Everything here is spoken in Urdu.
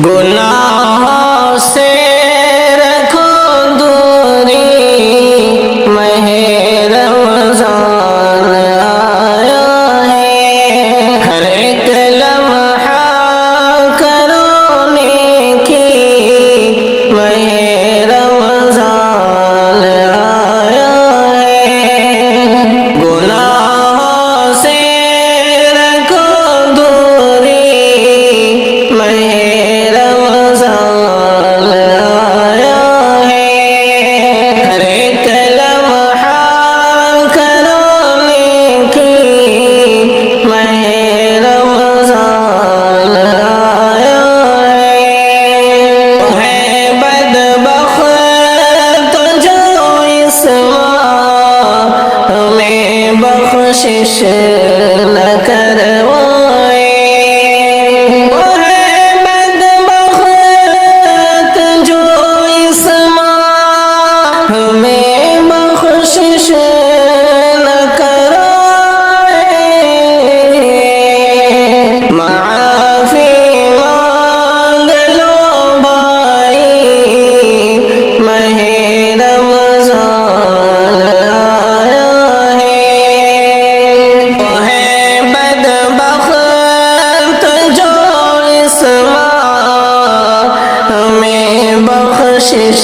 گناہوں سے رکھو دوری، ماہ رمضان آیا ہے، ہر ایک لمحہ کرو نیکی، ماہ رمضان آیا ہے، گناہوں سے رکھو دوری، ماہ رمضان آیا ہے، ہر ایک لمحہ کرو نیکی، ماہ رمضان آیا ہے بدبخت جو اس ماہ میں بخشش نہ کروائے، وہ ہے بدبخت جو اس ماہ میں بخشش نہ کرائے، معافی مانگ لو بھائی، ماہ رمضان آیا ہے، وہ ہے بدبخت جو اس ماہ میں بخشش